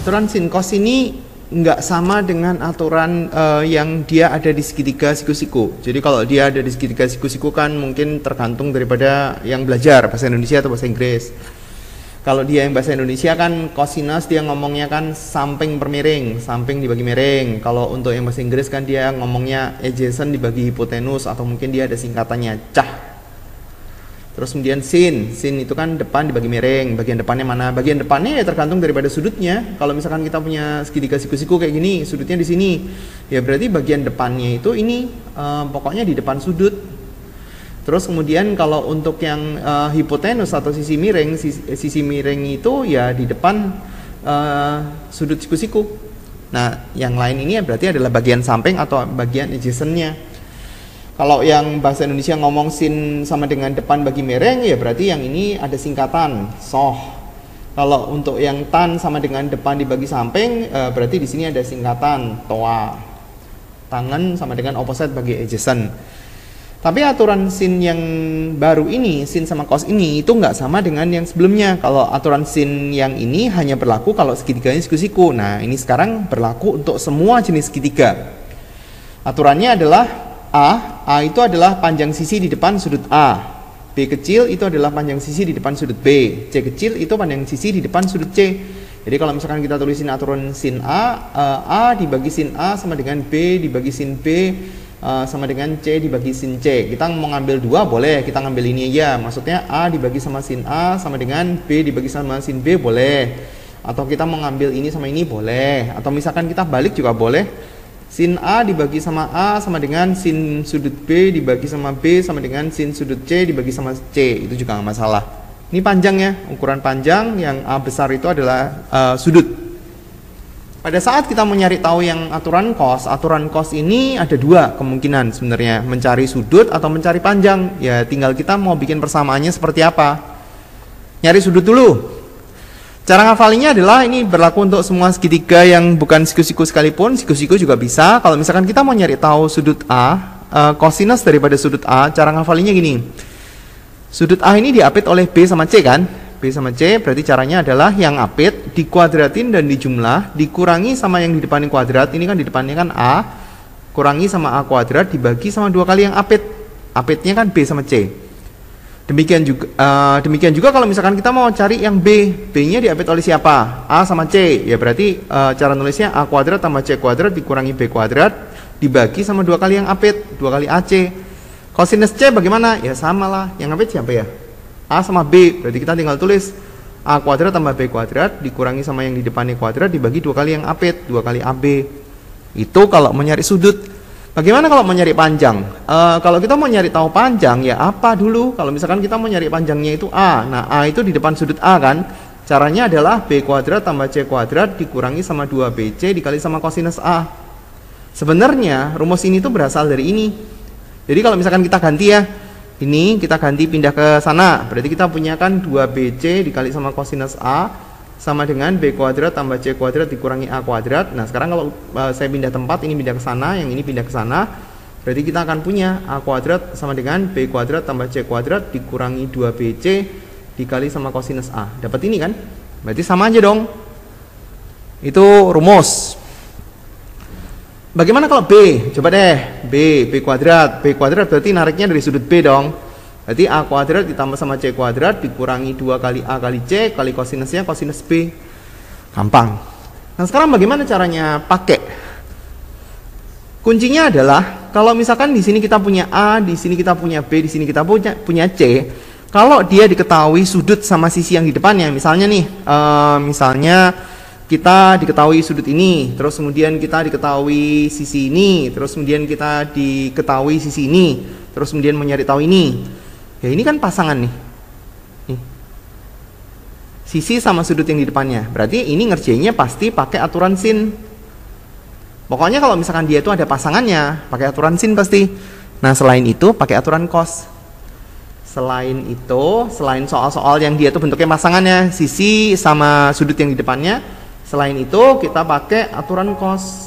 aturan sin cos ini nggak sama dengan aturan yang dia ada di segitiga siku-siku. Jadi kalau dia ada di segitiga siku-siku kan mungkin tergantung daripada yang belajar bahasa Indonesia atau bahasa Inggris. Kalau dia yang bahasa Indonesia kan cosinus dia ngomongnya kan samping per miring, samping dibagi miring. Kalau untuk yang bahasa Inggris kan dia ngomongnya adjacent dibagi hipotenus, atau mungkin dia ada singkatannya cah. Terus kemudian sin itu kan depan dibagi miring. Bagian depannya mana? Bagian depannya ya tergantung daripada sudutnya. Kalau misalkan kita punya segitiga siku-siku kayak gini, sudutnya di sini, ya berarti bagian depannya itu ini pokoknya di depan sudut. Terus kemudian kalau untuk yang hipotenus atau sisi miring itu ya di depan sudut siku-siku. Nah, yang lain ini berarti adalah bagian samping atau bagian adjacent-nya. Kalau yang bahasa Indonesia ngomong sin sama dengan depan bagi miring, ya berarti yang ini ada singkatan soh. Kalau untuk yang tan sama dengan depan dibagi samping, berarti di sini ada singkatan toa. Tangan sama dengan opposite bagi adjacent. Tapi aturan sin yang baru ini, sin sama cos ini, itu nggak sama dengan yang sebelumnya. Kalau aturan sin yang ini hanya berlaku kalau segitiganya siku-siku. Nah, ini sekarang berlaku untuk semua jenis segitiga. Aturannya adalah A itu adalah panjang sisi di depan sudut A. B kecil itu adalah panjang sisi di depan sudut B. C kecil itu panjang sisi di depan sudut C. Jadi kalau misalkan kita tulisin aturan sin A dibagi sin A sama dengan B dibagi sin B, sama dengan C dibagi sin C. Kita mau ngambil dua boleh, kita ngambil ini aja. Maksudnya A dibagi sama sin A sama dengan B dibagi sama sin B boleh. Atau kita mau ngambil ini sama ini boleh. Atau misalkan kita balik juga boleh. Sin A dibagi sama A sama dengan sin sudut B dibagi sama B sama dengan sin sudut C dibagi sama C. Itu juga nggak masalah. Ini panjangnya, ukuran panjang yang A besar itu adalah sudut. Pada saat kita mau nyari tahu yang aturan cos ini ada dua kemungkinan sebenarnya, mencari sudut atau mencari panjang. Ya tinggal kita mau bikin persamaannya seperti apa. Nyari sudut dulu. Cara ngafalinya adalah ini berlaku untuk semua segitiga yang bukan siku-siku sekalipun, siku-siku juga bisa. Kalau misalkan kita mau nyari tahu sudut A, cosinus daripada sudut A, cara ngafalinya gini. Sudut A ini diapit oleh B sama C kan? B sama C, berarti caranya adalah yang apit dikuadratin dan dijumlah, dikurangi sama yang di depannya kuadrat. Ini kan di depannya kan A, kurangi sama A kuadrat dibagi sama dua kali yang apit. Apitnya kan B sama C. Demikian juga kalau misalkan kita mau cari yang B, B-nya diapit oleh siapa? A sama C. Ya berarti cara nulisnya A kuadrat tambah C kuadrat dikurangi B kuadrat dibagi sama dua kali yang apit, dua kali AC. Cosinus C bagaimana? Ya sama lah. Yang apit siapa ya? A sama B. Berarti kita tinggal tulis A kuadrat tambah B kuadrat dikurangi sama yang di depannya kuadrat dibagi dua kali yang apit, dua kali AB. Itu kalau mau nyari sudut. Bagaimana kalau mau nyari panjang? Kalau kita mau nyari tahu panjang, ya apa dulu? Kalau misalkan kita mau nyari panjangnya itu A. Nah, A itu di depan sudut A kan? Caranya adalah B kuadrat tambah C kuadrat dikurangi sama 2BC dikali sama cosinus A. Sebenarnya rumus ini tuh berasal dari ini. Jadi kalau misalkan kita ganti ya, ini kita ganti pindah ke sana. Berarti kita punya kan 2BC dikali sama cosinus A sama dengan B kuadrat tambah C kuadrat dikurangi A kuadrat. Nah sekarang kalau saya pindah tempat, ini pindah ke sana, yang ini pindah ke sana, berarti kita akan punya A kuadrat sama dengan B kuadrat tambah C kuadrat dikurangi 2BC dikali sama cosinus A. Dapat ini kan? Berarti sama aja dong. Itu rumus. Bagaimana kalau B? Coba deh, B kuadrat. B kuadrat berarti nariknya dari sudut B dong. Berarti A kuadrat ditambah sama C kuadrat dikurangi 2 kali A kali C kali kosinusnya kosinus B. Gampang. Nah sekarang bagaimana caranya pakai? Kuncinya adalah kalau misalkan di sini kita punya A, di sini kita punya B, di sini kita punya C. Kalau dia diketahui sudut sama sisi yang di depannya, misalnya nih, misalnya kita diketahui sudut ini, terus kemudian kita diketahui sisi ini, terus kemudian kita diketahui sisi ini, terus kemudian mencari tahu ini. Ya ini kan pasangan nih. Sisi sama sudut yang di depannya. Berarti ini ngerjainnya pasti pakai aturan sin. Pokoknya kalau misalkan dia itu ada pasangannya, pakai aturan sin pasti. Nah selain itu pakai aturan cos. Selain soal-soal yang dia itu bentuknya pasangannya, sisi sama sudut yang di depannya, selain itu kita pakai aturan cos.